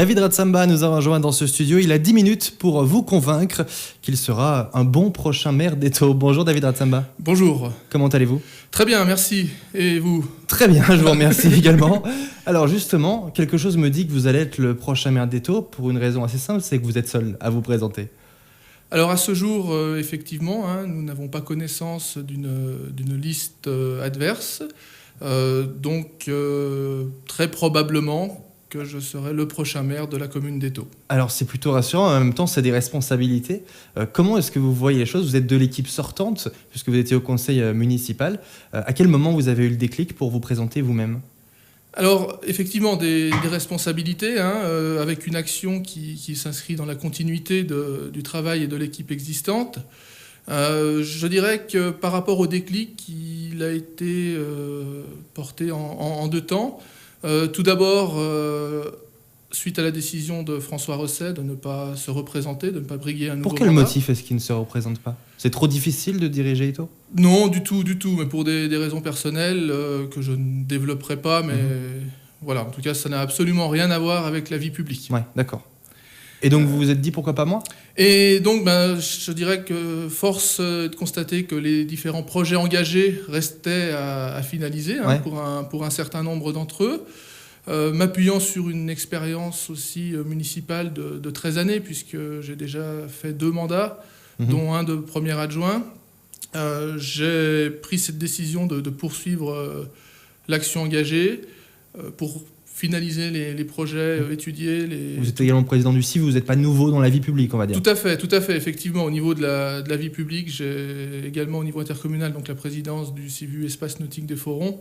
David Ratsamba nous a rejoint dans ce studio. Il a 10 minutes pour vous convaincre qu'il sera un bon prochain maire d'Étaux. Bonjour David Ratsamba. Bonjour. Comment allez-vous ? Très bien, merci. Et vous ? Très bien, je vous remercie également. Alors justement, quelque chose me dit que vous allez être le prochain maire d'Étaux pour une raison assez simple, c'est que vous êtes seul à vous présenter. Alors à ce jour, effectivement, nous n'avons pas connaissance d'une liste adverse. Donc très probablement que je serai le prochain maire de la commune d'Étaux. Alors c'est plutôt rassurant, en même temps c'est des responsabilités. Comment est-ce que vous voyez les choses ? Vous êtes de l'équipe sortante, puisque vous étiez au conseil municipal. À quel moment vous avez eu le déclic pour vous présenter vous-même ? Alors effectivement des responsabilités, avec une action qui s'inscrit dans la continuité du travail et de l'équipe existante. Je dirais que par rapport au déclic, il a été porté en deux temps. Tout d'abord, suite à la décision de François Rosset de ne pas se représenter, de ne pas briguer un nouveau mandat. Pour quel motif est-ce qu'il ne se représente pas ? C'est trop difficile de diriger Étaux ? Non, du tout, mais pour des raisons personnelles que je ne développerai pas, mais voilà, en tout cas, ça n'a absolument rien à voir avec la vie publique. Ouais, d'accord. Et donc vous vous êtes dit pourquoi pas moi ? Et donc je dirais que force est de constater que les différents projets engagés restaient à finaliser pour un certain nombre d'entre eux. M'appuyant sur une expérience aussi municipale de 13 années, puisque j'ai déjà fait 2 mandats, dont un de premier adjoint, j'ai pris cette décision de poursuivre l'action engagée pour finaliser les projets étudiés. Vous êtes également président du CIV, vous n'êtes pas nouveau dans la vie publique, on va dire. Tout à fait. Effectivement, au niveau de la vie publique, j'ai également au niveau intercommunal donc la présidence du CIVU Espace Nautique des Forons,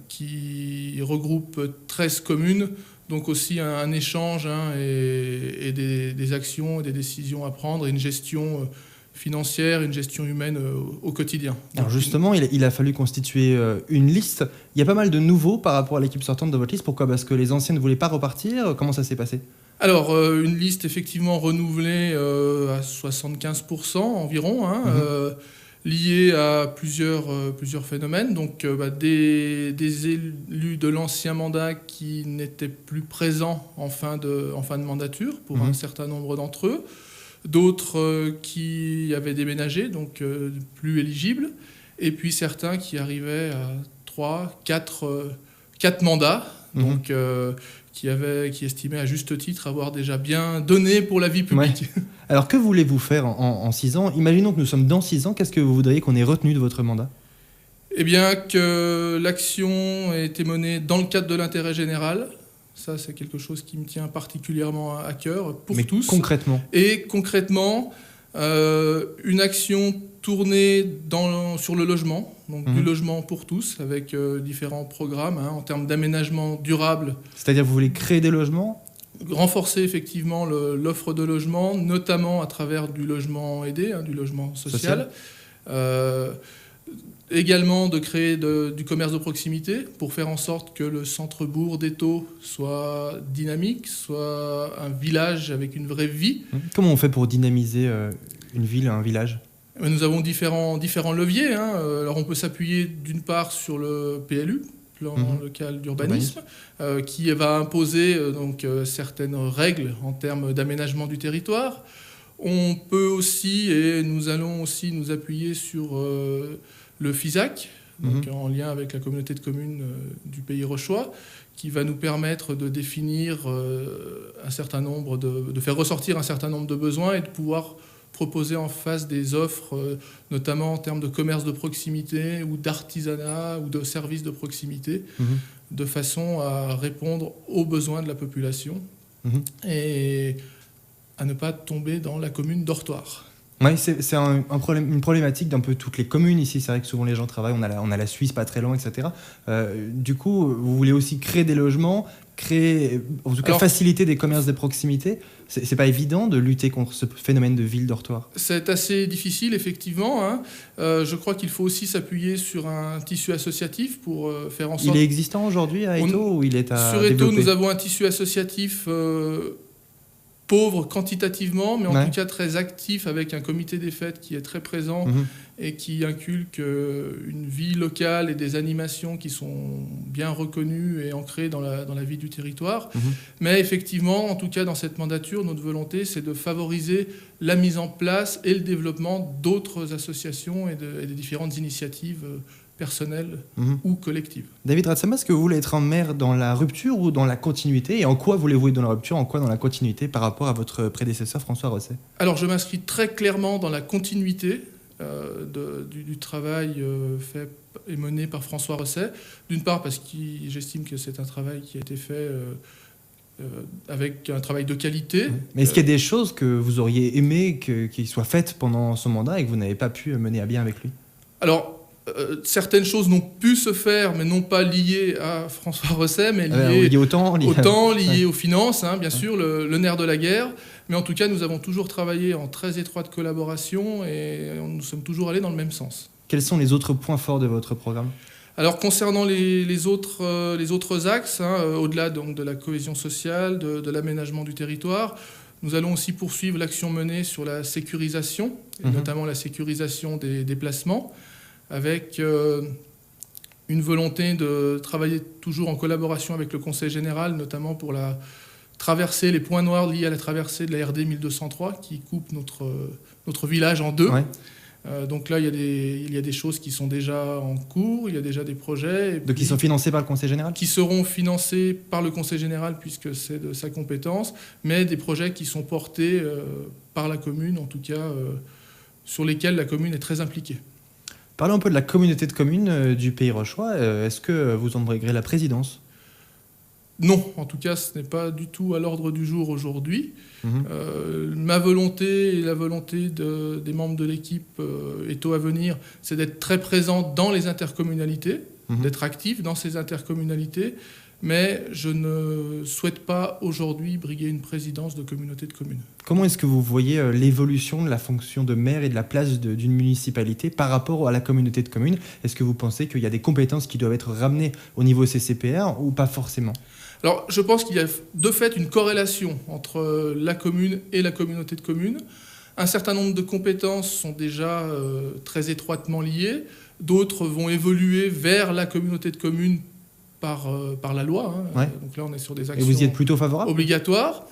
qui regroupe 13 communes, donc aussi un échange et des actions et des décisions à prendre, et une gestion financière, une gestion humaine au quotidien. Alors justement, il a fallu constituer une liste. Il y a pas mal de nouveaux par rapport à l'équipe sortante de votre liste. Pourquoi ? Parce que les anciens ne voulaient pas repartir. Comment ça s'est passé ? Alors, une liste effectivement renouvelée à 75% environ, liée à plusieurs phénomènes. Donc, des élus de l'ancien mandat qui n'étaient plus présents en fin de mandature pour un certain nombre d'entre eux. D'autres qui avaient déménagé, donc plus éligibles, et puis certains qui arrivaient à 4 mandats, donc qui estimaient à juste titre avoir déjà bien donné pour la vie publique. Ouais. Alors que voulez-vous faire en 6 ans ? Imaginons que nous sommes dans 6 ans, qu'est-ce que vous voudriez qu'on ait retenu de votre mandat ? Eh bien que l'action ait été menée dans le cadre de l'intérêt général. Ça, c'est quelque chose qui me tient particulièrement à cœur pour tous. Concrètement ? Et concrètement, une action tournée sur le logement, donc du logement pour tous, avec différents programmes en termes d'aménagement durable. C'est-à-dire vous voulez créer des logements ? Renforcer effectivement l'offre de logement, notamment à travers du logement aidé, du logement social. Également de créer du commerce de proximité pour faire en sorte que le centre-bourg d'Étaux soit dynamique, soit un village avec une vraie vie. Comment on fait pour dynamiser une ville, un village ? Nous avons différents leviers. Alors on peut s'appuyer d'une part sur le PLU, plan local d'urbanisme, qui va imposer certaines règles en termes d'aménagement du territoire. On peut aussi, et nous allons aussi nous appuyer sur le FISAC, donc en lien avec la communauté de communes du Pays Rochois, qui va nous permettre de définir de faire ressortir un certain nombre de besoins et de pouvoir proposer en face des offres, notamment en termes de commerce de proximité ou d'artisanat ou de services de proximité, de façon à répondre aux besoins de la population et à ne pas tomber dans la commune dortoir. Oui, c'est une problématique d'un peu toutes les communes ici. C'est vrai que souvent les gens travaillent, on a la Suisse pas très loin, etc. Du coup, vous voulez aussi créer des logements, faciliter des commerces de proximité. C'est pas évident de lutter contre ce phénomène de ville dortoir. C'est assez difficile, effectivement. Je crois qu'il faut aussi s'appuyer sur un tissu associatif pour faire en sorte... Il est existant aujourd'hui à Étaux ou il est à Sur développer ? Étaux, nous avons un tissu associatif pauvre quantitativement, mais en tout cas très actif, avec un comité des fêtes qui est très présent et qui inculque une vie locale et des animations qui sont bien reconnues et ancrées dans la vie du territoire. Mais effectivement, en tout cas dans cette mandature, notre volonté, c'est de favoriser la mise en place et le développement d'autres associations et des différentes initiatives personnelles ou collectives. David Ratsama, est-ce que vous voulez être un maire dans la rupture ou dans la continuité? Et en quoi voulez-vous être dans la rupture, en quoi dans la continuité par rapport à votre prédécesseur François Rosset? Alors je m'inscris très clairement dans la continuité du travail fait et mené par François Rosset. D'une part parce que j'estime que c'est un travail qui a été fait avec un travail de qualité. Mais est-ce qu'il y a des choses que vous auriez aimé qu'il soient faites pendant son mandat et que vous n'avez pas pu mener à bien avec lui? Alors, certaines choses n'ont pu se faire, mais non pas liées à François Rosset, mais liées au temps, liées aux finances, bien sûr, le nerf de la guerre. Mais en tout cas, nous avons toujours travaillé en très étroite collaboration et nous sommes toujours allés dans le même sens. Quels sont les autres points forts de votre programme? Alors, concernant les autres axes, au-delà donc, de la cohésion sociale, de l'aménagement du territoire, nous allons aussi poursuivre l'action menée sur la sécurisation, et notamment la sécurisation des déplacements, avec une volonté de travailler toujours en collaboration avec le Conseil général, notamment pour les points noirs liés à la traversée de la RD 1203, qui coupe notre village en deux. Ouais. Donc là, il y a des choses qui sont déjà en cours, il y a déjà des projets. Donc qui sont financés par le Conseil général? Qui seront financés par le Conseil général, puisque c'est de sa compétence, mais des projets qui sont portés par la commune, en tout cas, sur lesquels la commune est très impliquée. Parlons un peu de la communauté de communes du Pays Rochois. Est-ce que vous en intégrez la présidence? Non, en tout cas, ce n'est pas du tout à l'ordre du jour aujourd'hui. Ma volonté et la volonté des membres de l'équipe Eto Avenir, c'est d'être très présent dans les intercommunalités, d'être actif dans ces intercommunalités, mais je ne souhaite pas aujourd'hui briguer une présidence de communauté de communes. Comment est-ce que vous voyez l'évolution de la fonction de maire et de la place d'une municipalité par rapport à la communauté de communes? Est-ce que vous pensez qu'il y a des compétences qui doivent être ramenées au niveau CCPR ou pas forcément? Alors, je pense qu'il y a de fait une corrélation entre la commune et la communauté de communes. Un certain nombre de compétences sont déjà très étroitement liées. D'autres vont évoluer vers la communauté de communes par la loi. Ouais. Donc là, on est sur des actions et vous y êtes plutôt favorable? Obligatoires.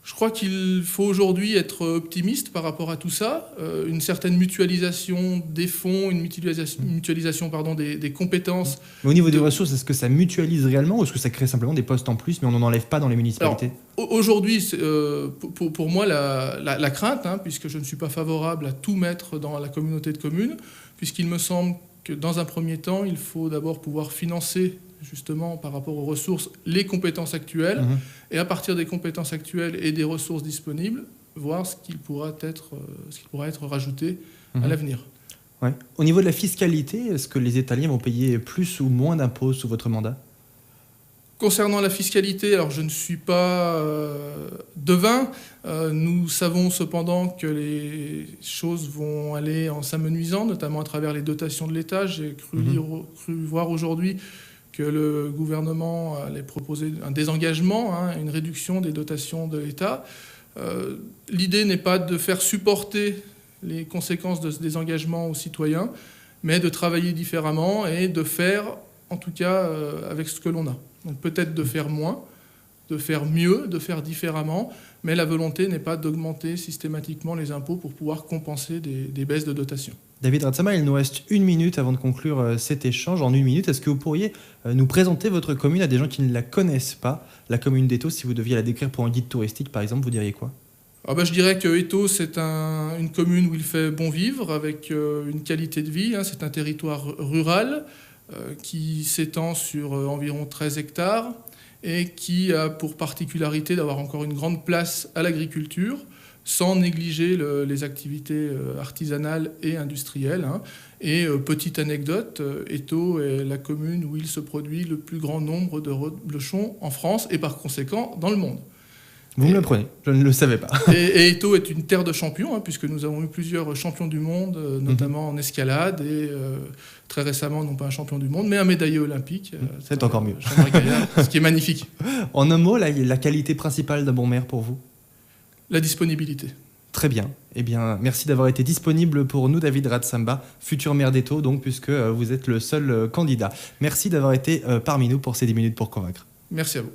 Je crois qu'il faut aujourd'hui être optimiste par rapport à tout ça. Une certaine mutualisation des fonds, une mutualisation des compétences. Mais au niveau des ressources, est-ce que ça mutualise réellement ou est-ce que ça crée simplement des postes en plus, mais on n'en enlève pas dans les municipalités? Alors, aujourd'hui, pour moi, la crainte, puisque je ne suis pas favorable à tout mettre dans la communauté de communes, puisqu'il me semble que dans un premier temps, il faut d'abord pouvoir financer justement par rapport aux ressources, les compétences actuelles, et à partir des compétences actuelles et des ressources disponibles, voir ce qui pourra être rajouté à l'avenir. Ouais. Au niveau de la fiscalité, est-ce que les Italiens vont payer plus ou moins d'impôts sous votre mandat? Concernant la fiscalité, alors je ne suis pas devin. Nous savons cependant que les choses vont aller en s'amenuisant, notamment à travers les dotations de l'État. J'ai cru voir aujourd'hui que le gouvernement allait proposer un désengagement, une réduction des dotations de l'État. L'idée n'est pas de faire supporter les conséquences de ce désengagement aux citoyens, mais de travailler différemment et de faire, en tout cas, avec ce que l'on a. Donc peut-être de faire moins, de faire mieux, de faire différemment, mais la volonté n'est pas d'augmenter systématiquement les impôts pour pouvoir compenser des baisses de dotation. David Ratsama, il nous reste 1 minute avant de conclure cet échange. En 1 minute, est-ce que vous pourriez nous présenter votre commune à des gens qui ne la connaissent pas? La commune d'Eto, si vous deviez la décrire pour un guide touristique, par exemple, vous diriez quoi? Je dirais que Eto, c'est une commune où il fait bon vivre, avec une qualité de vie. C'est un territoire rural qui s'étend sur environ 13 hectares et qui a pour particularité d'avoir encore une grande place à l'agriculture, sans négliger les activités artisanales et industrielles. Et petite anecdote, Eto est la commune où il se produit le plus grand nombre de reblochons en France et par conséquent dans le monde. Vous me l'apprenez, je ne le savais pas. Et Eto est une terre de champions, puisque nous avons eu plusieurs champions du monde, notamment en escalade, et très récemment, non pas un champion du monde, mais un médaillé olympique. C'est encore mieux. Ce qui est magnifique. En un mot, la qualité principale d'un bon maire pour vous? La disponibilité. Très bien. Eh bien, merci d'avoir été disponible pour nous, David Ratsamba, futur maire d'Étaux, donc, puisque vous êtes le seul candidat. Merci d'avoir été parmi nous pour ces 10 minutes pour convaincre. Merci à vous.